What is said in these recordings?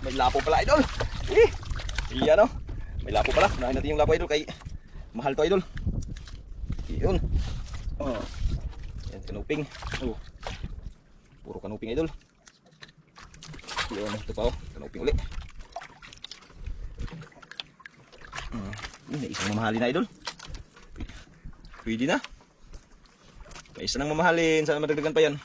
May lapo pala idol. Iyan o. May lapo pala. Unahin natin yung lapo idol kay mahal to idol. Iyon. Yan kanuping. Puro kanuping idol. Iyon, ito pa o. Kanuping ulit. May isang mamahalin na idol. Pwede na. May isa nang mamahalin. Sana madagdagan pa yan.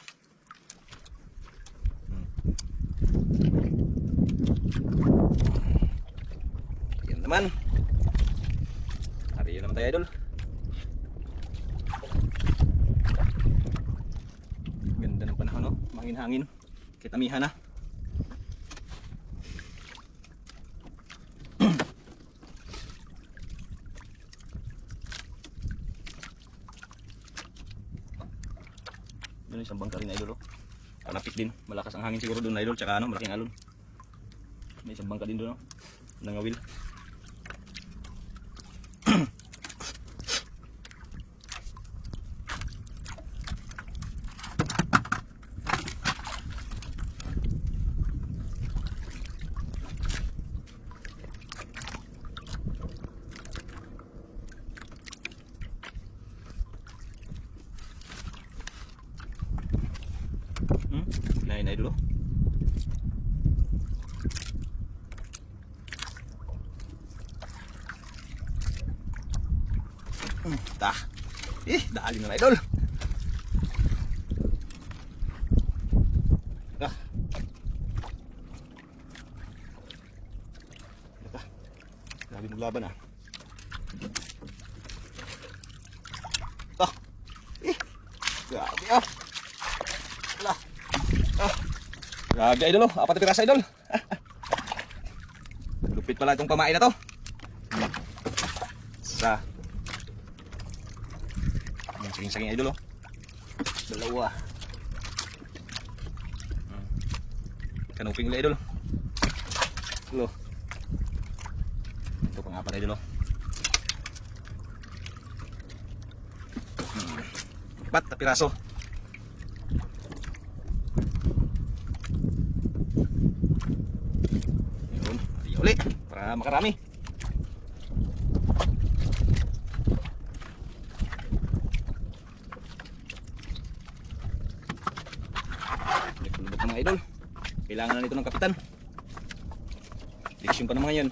Yan naman. Hari yun naman tayo idol. Ganda ng panahon no. Mangin-hangin. Kitamihan na. Doon isang bangka rin idol. Kalapit din. Malakas ang hangin siguro doon idol. Tsaka malaking alon. May isang bangka din doon. Nangawil. Lain na idol. Tah. Dali na idol. Tah. Tah. Grabe maglaban ah. Tah. Grabe ah. Wala. Grabe idol oh, 4 na piraso idol. Lupit pala itong pamain na to. Isa. Saging-saging idol oh. Dalawa. Kanuping ulit idol. Lo. Ito pang 4 idol oh. 4 na piraso. Uli para makarami. Nagpulubot ng mga idol. Kailangan na nito ng kapitan. Diksyon pa ng mga yan.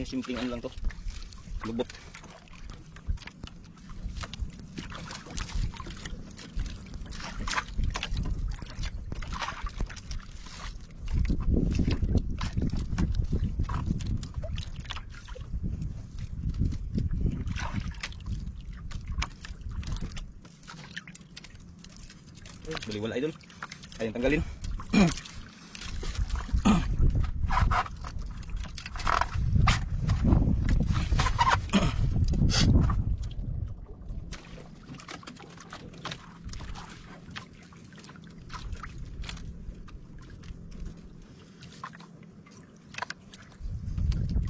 Simpleng ano lang to. Lubot. Baliwala idol. Kayang tanggalin.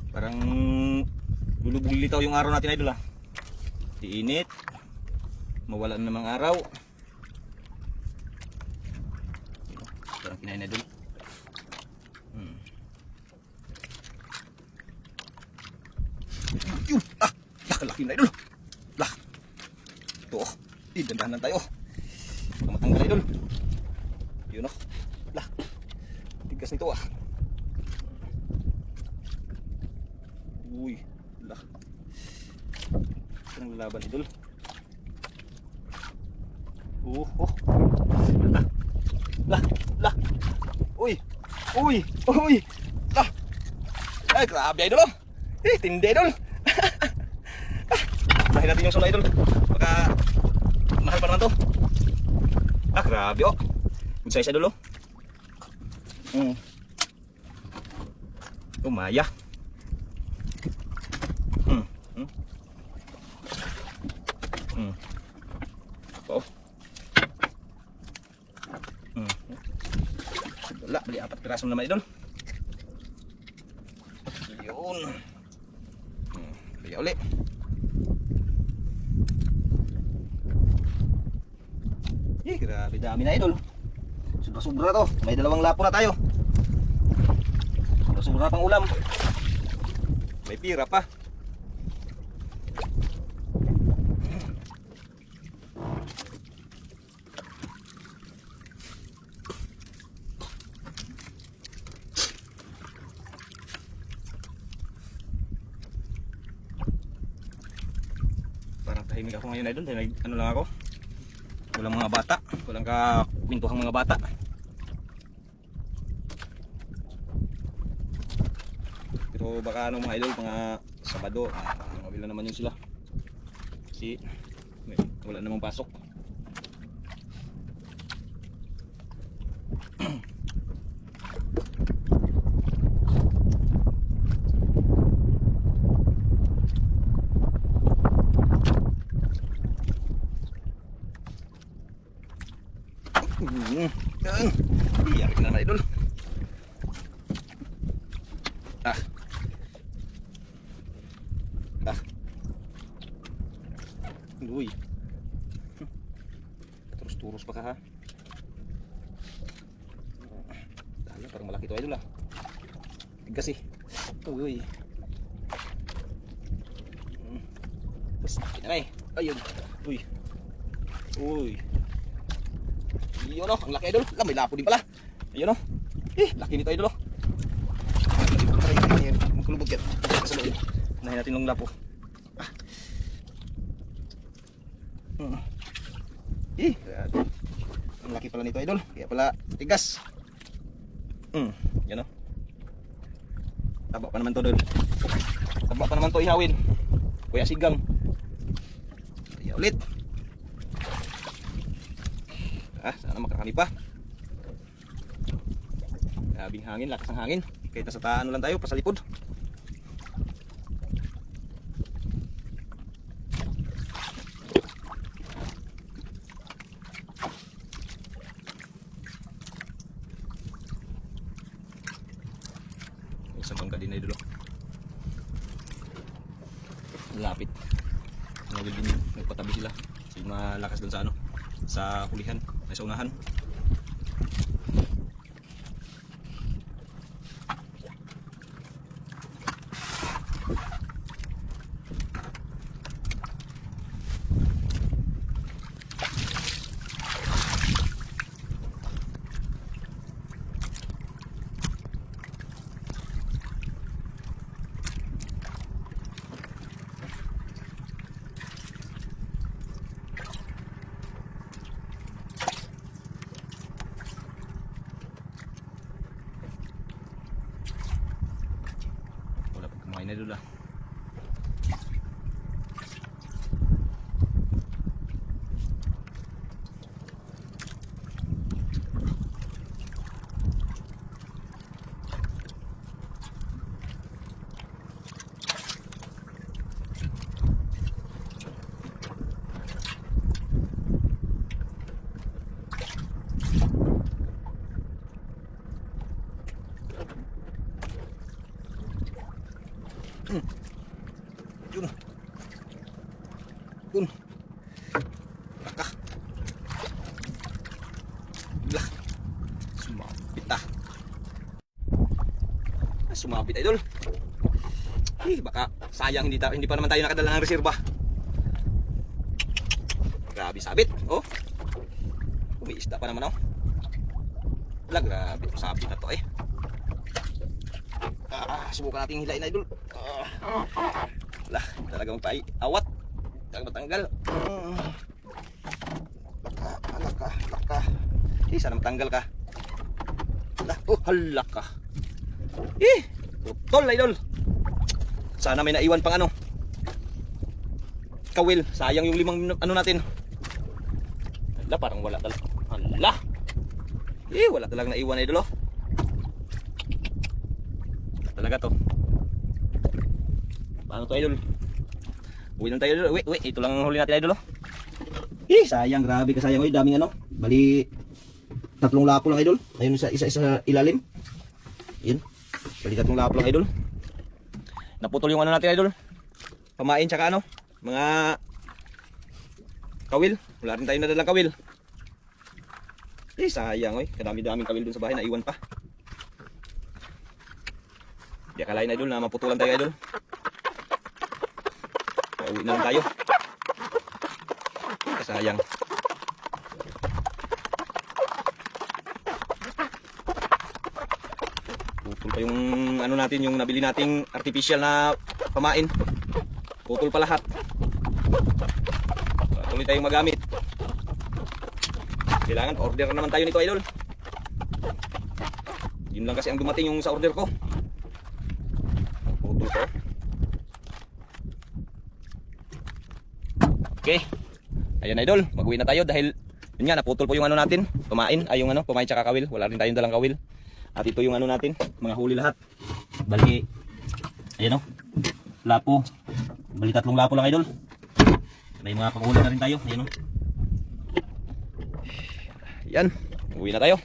Parang lulubog-lilitaw yung araw natin idol ah. Iinit. Mawala na namang araw. Parang kinain na idol. Kalaki na idol. Lah. Ito oh. Dandahan tayo. Matanggal idol. Yun oh. Lah. Tigas nito ah. Uy. Lah. Ang laban idol. Oh. Lah. Lah. Lah. Uy. Lah. Ay, grabe idol oh. Tindi idol. Bahin natin yung sula idol. Baka mahal pa naman to. Grabe oh. Good size idol oh. Umaya. Oh. Wala, bali 4 piraso naman idol. Yun. Bali uli. Grabe dami na idol. Sobra-sobra to. May dalawang lapo na tayo. Sobra-sobra pang ulam. May pira pa. Parang tahimik ako ngayon idol. Ano lang ako. Walang mga bata. Walang kapintuhang mga bata. Pero baka ano mga idol, mga Sabado, mabila naman yun sila. Kasi wala namang pasok. Iyak na naman idol. Uy. Turus-turus pa ka ha. Dahil parang malaki to idol ah. Tigas eh. Uy. Tapos kinanay. Ayun. Uy. Uy. Yun o, ang laki idol. May lapo din pala. Ayun o. Laki nito idol o. Magkulubog yan. Unahin natin ng lapo. Ang laki pala nito idol. Kaya pala tigas. Yan o. Taba pa naman to idol. Taba pa naman to ihawin. Kuya Sigang. Kaya ulit. Sana makakani pa. Grabing hangin, lakas ng hangin. Kahit nasa ano lang tayo, pasalipod. Isang bangka din na idolo. Lapit. Nagpatabi sila. Kasi malakas dun sa ano, sa hulihan, ay sa unahan. Kumain na doon lah. Yun. Yun. Laka. Lah. Sumapit ah. Sumapit idol. Baka sayang hindi pa naman tayo nakadala ng reserba. Grabe sabit. Oh. Umiisda pa naman oh. Lah, grabe sabit na to eh. Subukan natin hilain idol. Lah, talaga magpa-awat. Talaga matanggal. Laka. Sana matanggal ka. Lah, halaka. Putol idol. Sana may naiwan pang ano. Kawil, sayang yung 5 ano natin. Lah, parang wala talaga. Hala. Wala talagang naiwan idol oh. Talaga to. Paano to idol? Uwi lang tayo idol. Uwi. Ito lang ang huli natin idol oh. Sayang, grabe ka sayang. Daming ano. Bali 3 lapo lang idol. Ayun isa ilalim. Yun. Bali 3 lapo lang idol. Naputol yung ano natin idol. Pamain tsaka ano. Mga kawil. Wala rin tayo nadalang kawil. Sayang oy. Kadami-daming kawil dun sa bahay, naiwan pa. Di akalain idol na maputulan tayo idol. Pauwi na lang tayo. Sayang. Putol pa yung ano natin, yung nabili nating artificial na pamain. Putol pa lahat. Tuloy tayong magamit. Kailangan pa-order na naman tayo nito idol. Yun lang kasi ang dumating yung sa order ko. Putol ko. Okay. Ayan idol, mag-uwi na tayo dahil yun nga, naputol po yung ano natin, pamain, ay yung ano, pamain tsaka kawil. Wala rin tayong dalang kawil. At ito yung ano natin, mga huli lahat. Bali, ayan o, lapo. Bali 3 lapo lang idol. May mga panghuli na rin tayo, ayan o. Yan, uwi na tayo.